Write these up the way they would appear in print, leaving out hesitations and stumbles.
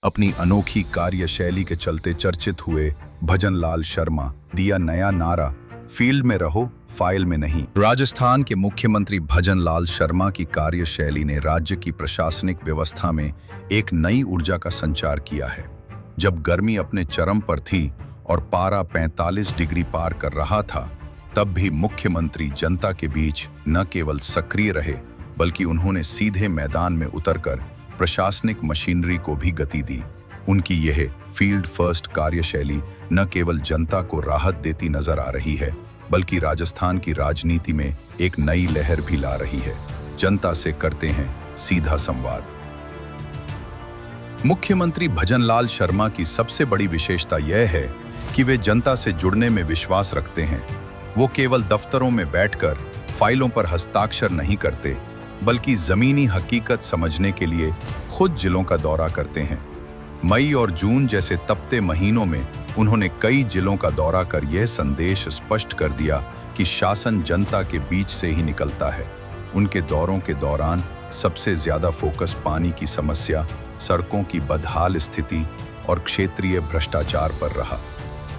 अपनी अनोखी कार्यशैली के चलते चर्चित हुए भजनलाल शर्मा दिया नया नारा, फील्ड में रहो, फाइल में नहीं। राजस्थान के मुख्यमंत्री भजनलाल शर्मा की कार्यशैली ने राज्य की प्रशासनिक व्यवस्था में एक नई ऊर्जा का संचार किया है। जब गर्मी अपने चरम पर थी और पारा 45 डिग्री पार कर रहा था, तब भी मुख्यमंत्री जनता के बीच न केवल सक्रिय रहे, बल्कि उन्होंने सीधे मैदान में उतरकर प्रशासनिक मशीनरी को भी गति दी। उनकी यह फील्ड फर्स्ट कार्यशैली न केवल जनता को राहत देती नजर आ रही है, बल्कि राजस्थान की राजनीति में एक नई लहर भी ला रही है। जनता से करते हैं सीधा संवाद। मुख्यमंत्री भजनलाल शर्मा की सबसे बड़ी विशेषता यह है कि वे जनता से जुड़ने में विश्वास रखते हैं। वो केवल दफ्तरों में बैठकर फाइलों पर हस्ताक्षर नहीं करते, बल्कि जमीनी हकीकत समझने के लिए खुद जिलों का दौरा करते हैं। मई और जून जैसे तपते महीनों में उन्होंने कई जिलों का दौरा कर यह संदेश स्पष्ट कर दिया कि शासन जनता के बीच से ही निकलता है। उनके दौरों के दौरान सबसे ज्यादा फोकस पानी की समस्या, सड़कों की बदहाल स्थिति और क्षेत्रीय भ्रष्टाचार पर रहा।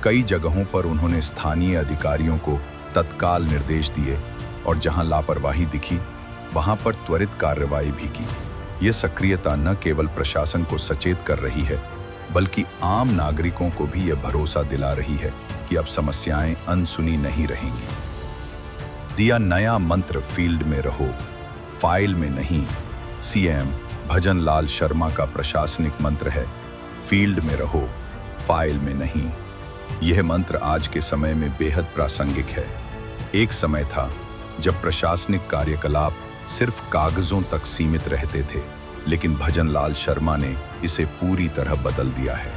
कई जगहों पर उन्होंने स्थानीय अधिकारियों को तत्काल निर्देश दिए और जहां लापरवाही दिखी, वहां पर त्वरित कार्रवाई भी की। यह सक्रियता न केवल प्रशासन को सचेत कर रही है, बल्कि आम नागरिकों को भी यह भरोसा दिला रही है कि अब समस्याएं अनसुनी नहीं रहेंगी। दिया नया मंत्र, फील्ड में रहो, फाइल में नहीं। सीएम भजनलाल शर्मा का प्रशासनिक मंत्र है, फील्ड में रहो, फाइल में नहीं। यह मंत्र आज के समय में बेहद प्रासंगिक है। एक समय था जब प्रशासनिक कार्यकलाप सिर्फ कागजों तक सीमित रहते थे, लेकिन भजनलाल शर्मा ने इसे पूरी तरह बदल दिया है।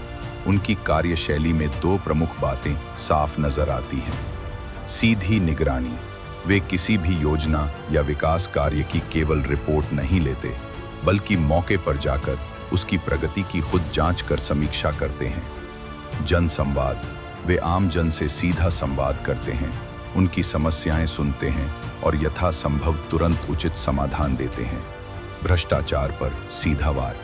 उनकी कार्यशैली में दो प्रमुख बातें साफ नजर आती हैं। सीधी निगरानी, वे किसी भी योजना या विकास कार्य की केवल रिपोर्ट नहीं लेते, बल्कि मौके पर जाकर उसकी प्रगति की खुद जांच कर समीक्षा करते हैं। जन संवाद, वे आम जन से सीधा संवाद करते हैं, उनकी समस्याएं सुनते हैं और यथासंभव तुरंत उचित समाधान देते हैं। भ्रष्टाचार पर सीधा वार,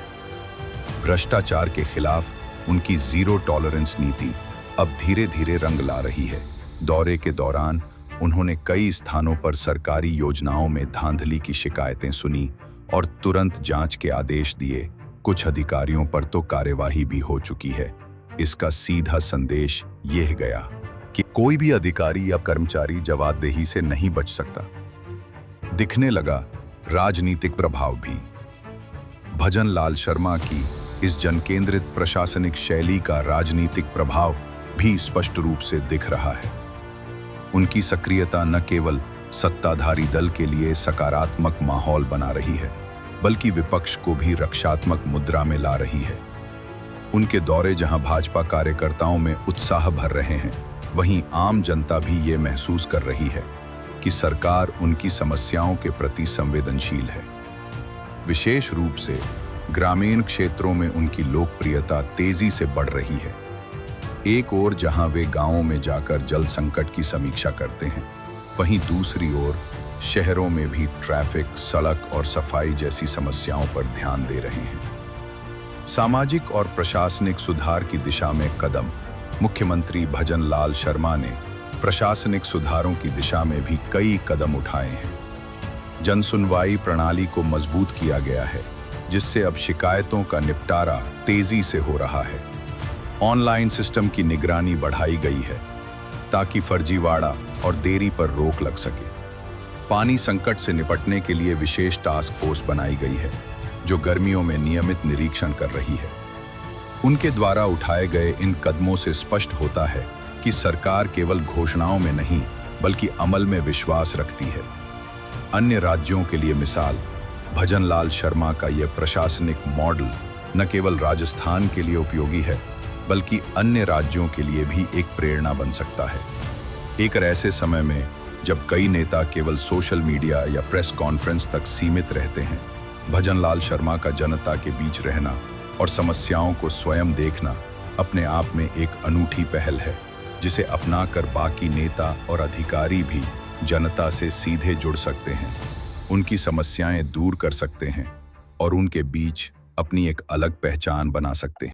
भ्रष्टाचार के खिलाफ उनकी जीरो टॉलरेंस नीति अब धीरे धीरे रंग ला रही है। दौरे के दौरान उन्होंने कई स्थानों पर सरकारी योजनाओं में धांधली की शिकायतें सुनी और तुरंत जांच के आदेश दिए। कुछ अधिकारियों पर तो कार्यवाही भी हो चुकी है। इसका सीधा संदेश यह गया कि कोई भी अधिकारी या कर्मचारी जवाबदेही से नहीं बच सकता। दिखने लगा राजनीतिक प्रभाव भी। भजनलाल शर्मा की इस जनकेंद्रित प्रशासनिक शैली का राजनीतिक प्रभाव भी स्पष्ट रूप से दिख रहा है। उनकी सक्रियता न केवल सत्ताधारी दल के लिए सकारात्मक माहौल बना रही है, बल्कि विपक्ष को भी रक्षात्मक मुद्रा में ला रही है। उनके दौरे जहां भाजपा कार्यकर्ताओं में उत्साह भर रहे हैं, वहीं आम जनता भी ये महसूस कर रही है कि सरकार उनकी समस्याओं के प्रति संवेदनशील है। विशेष रूप से ग्रामीण क्षेत्रों में उनकी लोकप्रियता तेजी से बढ़ रही है। एक ओर जहां वे गांवों में जाकर जल संकट की समीक्षा करते हैं, वहीं दूसरी ओर शहरों में भी ट्रैफिक, सड़क और सफाई जैसी समस्याओं पर ध्यान दे रहे हैं। सामाजिक और प्रशासनिक सुधार की दिशा में कदम, मुख्यमंत्री भजनलाल शर्मा ने प्रशासनिक सुधारों की दिशा में भी कई कदम उठाए हैं। जनसुनवाई प्रणाली को मजबूत किया गया है, जिससे अब शिकायतों का निपटारा तेजी से हो रहा है। ऑनलाइन सिस्टम की निगरानी बढ़ाई गई है ताकि फर्जीवाड़ा और देरी पर रोक लग सके। पानी संकट से निपटने के लिए विशेष टास्क फोर्स बनाई गई है, जो गर्मियों में नियमित निरीक्षण कर रही है। उनके द्वारा उठाए गए इन कदमों से स्पष्ट होता है कि सरकार केवल घोषणाओं में नहीं, बल्कि अमल में विश्वास रखती है। अन्य राज्यों के लिए मिसाल, भजनलाल शर्मा का यह प्रशासनिक मॉडल न केवल राजस्थान के लिए उपयोगी है, बल्कि अन्य राज्यों के लिए भी एक प्रेरणा बन सकता है। एक ऐसे समय में जब कई नेता केवल सोशल मीडिया या प्रेस कॉन्फ्रेंस तक सीमित रहते हैं, भजनलाल शर्मा का जनता के बीच रहना और समस्याओं को स्वयं देखना अपने आप में एक अनूठी पहल है, जिसे अपनाकर बाकी नेता और अधिकारी भी जनता से सीधे जुड़ सकते हैं, उनकी समस्याएं दूर कर सकते हैं और उनके बीच अपनी एक अलग पहचान बना सकते हैं।